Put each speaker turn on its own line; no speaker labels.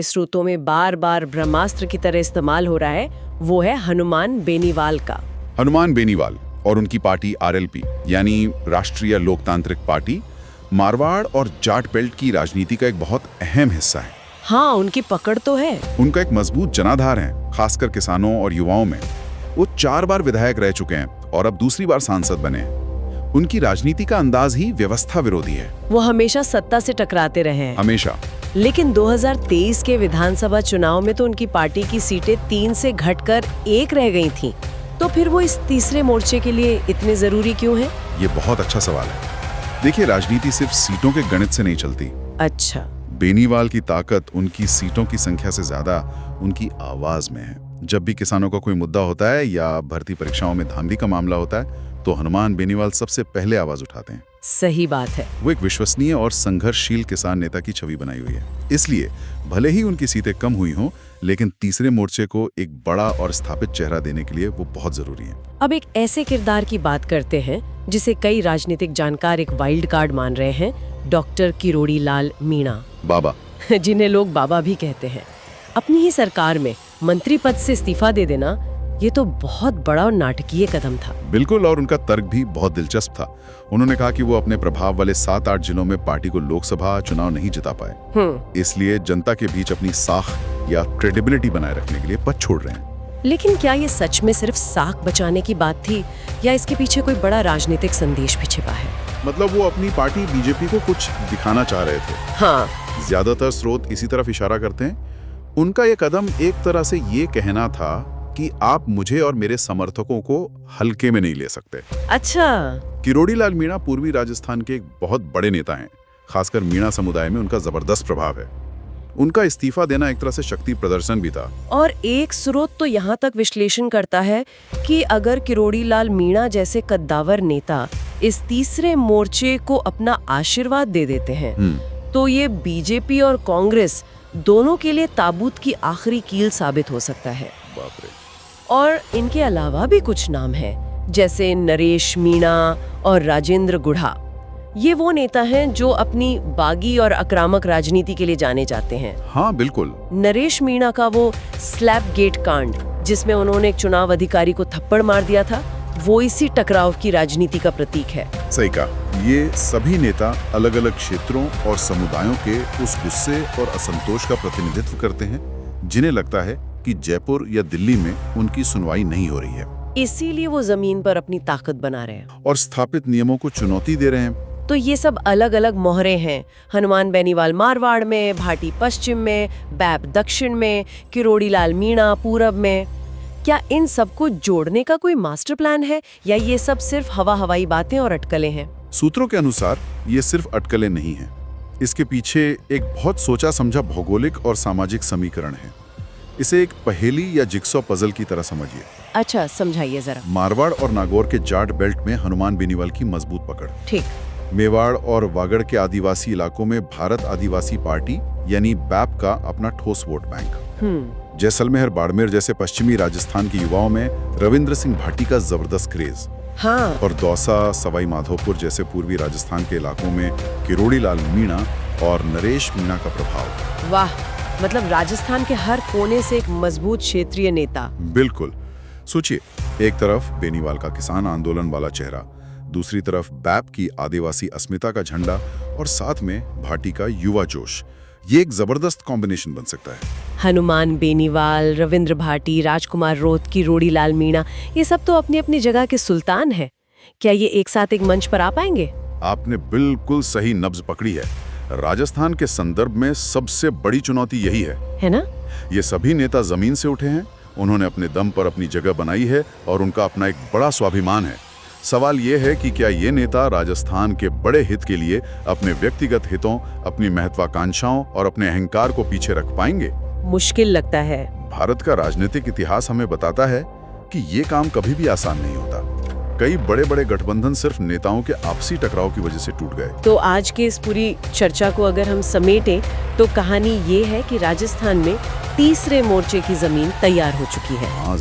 स्रोतों में बार बार ब्रह्मास्त्र की तरह इस्तेमाल हो रहा है वो है हनुमान बेनीवाल का।
हनुमान बेनीवाल और उनकी पार्टी आरएलपी यानी राष्ट्रीय लोकतांत्रिक पार्टी मारवाड़ और जाट बेल्ट की राजनीति का एक बहुत अहम हिस्सा है।
हाँ, उनकी पकड़ तो है।
उनका एक मजबूत जनाधार है, खासकर किसानों और युवाओं में। वो 4 बार विधायक रह चुके हैं और अब दूसरी बार सांसद बने हैं। उनकी राजनीति का अंदाज ही व्यवस्था विरोधी है।
वो हमेशा सत्ता से टकराते रहे हैं।
हमेशा।
लेकिन 2023 के विधानसभा चुनाव में तो उनकी पार्टी की सीटें 3 से घटकर 1 रह गई थीं। तो फिर वो इस तीसरे मोर्चे के लिए इतने जरूरी क्यों है?
ये बहुत अच्छा सवाल है। देखिए, राजनीति सिर्फ सीटों के गणित से नहीं चलती।
अच्छा।
बेनीवाल की ताकत उनकी सीटों की संख्या से ज्यादा उनकी आवाज में है। जब भी किसानों का कोई मुद्दा होता है या भर्ती परीक्षाओं में धांधली का मामला होता है तो हनुमान बेनीवाल सबसे पहले आवाज उठाते हैं।
सही बात है।
वो एक विश्वसनीय और संघर्षशील किसान नेता की छवि बनाई हुई है। इसलिए भले ही उनकी सीटें कम हुई हों, लेकिन तीसरे मोर्चे को एक बड़ा और स्थापित चेहरा देने के लिए वो बहुत जरूरी है।
अब एक ऐसे किरदार की बात करते हैं जिसे कई राजनीतिक जानकार एक वाइल्ड कार्ड मान रहे हैं, डॉक्टर किरोड़ी लाल मीणा,
बाबा,
जिन्हें लोग बाबा भी कहते हैं। अपनी ही सरकार में मंत्री पद से इस्तीफा दे देना, ये तो बहुत बड़ा और नाटकीय कदम था।
बिल्कुल, और उनका तर्क भी बहुत दिलचस्प था। उन्होंने कहा कि वो अपने प्रभाव वाले 7-8 जिलों में पार्टी को लोकसभा चुनाव नहीं जिता पाए, इसलिए जनता के बीच अपनी साख या क्रेडिबिलिटी बनाए रखने के लिए पद छोड़ रहे हैं।
लेकिन क्या ये सच में सिर्फ साख बचाने की बात थी या इसके पीछे कोई बड़ा राजनीतिक संदेश भी छिपा है?
मतलब वो अपनी पार्टी बीजेपी को कुछ दिखाना चाह रहे थे।
हाँ,
ज्यादातर स्रोत इसी तरफ इशारा करते हैं। उनका ये कदम एक तरह से ये कहना था कि आप मुझे और मेरे समर्थकों को हल्के में नहीं ले सकते।
अच्छा।
किरोड़ी लाल मीणा पूर्वी राजस्थान के एक बहुत बड़े नेता हैं। खासकर मीणा समुदाय में उनका जबरदस्त प्रभाव है। उनका इस्तीफा देना एक तरह से शक्ति प्रदर्शन भी था।
और एक स्रोत तो यहाँ तक विश्लेषण करता है कि अगर किरोड़ी लाल मीणा जैसे कद्दावर नेता इस तीसरे मोर्चे को अपना आशीर्वाद दे देते हैं तो ये बीजेपी और कांग्रेस दोनों के लिए ताबूत की आखिरी कील साबित हो सकता है।
बाप रे।
और इनके अलावा भी कुछ नाम हैं, जैसे नरेश मीणा और राजेंद्र गुढ़ा। ये वो नेता हैं जो अपनी बागी और आक्रामक राजनीति के लिए जाने जाते हैं।
हाँ बिल्कुल।
नरेश मीणा का वो स्लैप गेट कांड, जिसमें उन्होंने एक चुनाव अधिकारी को थप्पड़ मार दिया था, वो इसी टकराव की राजनीति का प्रतीक है।
सही कहा। ये सभी नेता अलग अलग क्षेत्रों और समुदायों के उस गुस्से और असंतोष का प्रतिनिधित्व करते हैं जिन्हें लगता है कि जयपुर या दिल्ली में उनकी सुनवाई नहीं हो रही है।
इसीलिए वो जमीन पर अपनी ताकत बना रहे हैं
और स्थापित नियमों को चुनौती दे रहे हैं।
तो ये सब अलग अलग मोहरे हैं। हनुमान बेनीवाल मारवाड़ में, भाटी पश्चिम में, बैप दक्षिण में, किरोड़ी लाल मीणा पूरब में। क्या इन सबको जोड़ने का कोई मास्टर प्लान है या ये सब सिर्फ हवाई बातें और अटकलें हैं?
सूत्रों के अनुसार ये सिर्फ अटकलें नहीं हैं। इसके पीछे एक बहुत सोचा समझा भौगोलिक और सामाजिक समीकरण है। इसे एक पहेली या जिक्सॉ पजल की तरह समझिए।
अच्छा, समझाइए जरा।
मारवाड़ और नागौर के जाट बेल्ट में हनुमान बेनीवाल की मजबूत पकड़।
ठीक।
मेवाड़ और वागड़ के आदिवासी इलाकों में भारत आदिवासी पार्टी यानी बैप का अपना ठोस वोट बैंक। जैसलमेर बाड़मेर जैसे पश्चिमी राजस्थान के युवाओं में रविंद्र सिंह भाटी का जबरदस्त क्रेज।
हाँ।
और दौसा सवाई माधोपुर जैसे पूर्वी राजस्थान के इलाकों में किरोड़ी लाल मीणा और नरेश मीणा का प्रभाव।
वाह, मतलब राजस्थान के हर कोने से एक मजबूत क्षेत्रीय नेता।
बिल्कुल। सोचिए, एक तरफ बेनीवाल का किसान आंदोलन वाला चेहरा, दूसरी तरफ बैप की आदिवासी अस्मिता का झंडा और साथ में भाटी का युवा जोश। ये एक जबरदस्त कॉम्बिनेशन बन सकता है।
हनुमान बेनीवाल, रविंद्र भाटी, राजकुमार रोत, किरोड़ी लाल मीणा, ये सब तो अपनी अपनी जगह के सुल्तान हैं। क्या ये एक साथ एक मंच पर आ पाएंगे?
आपने बिल्कुल सही नब्ज पकड़ी है। राजस्थान के संदर्भ में सबसे बड़ी चुनौती यही है
ना?
ये सभी नेता जमीन से उठे हैं, उन्होंने अपने दम पर अपनी जगह बनाई है और उनका अपना एक बड़ा स्वाभिमान है। सवाल ये है कि क्या ये नेता राजस्थान के बड़े हित के लिए अपने व्यक्तिगत हितों, अपनी महत्वाकांक्षाओं और अपने अहंकार को पीछे रख पाएंगे?
मुश्किल लगता है।
भारत का राजनीतिक इतिहास हमें बताता है कि ये काम कभी भी आसान नहीं होता। कई बड़े बड़े गठबंधन सिर्फ नेताओं के आपसी टकराव की वजह से टूट गए।
तो आज के इस पूरी चर्चा को अगर हम समेटें तो कहानी ये है कि राजस्थान में तीसरे मोर्चे की जमीन तैयार हो चुकी है।
हाँ,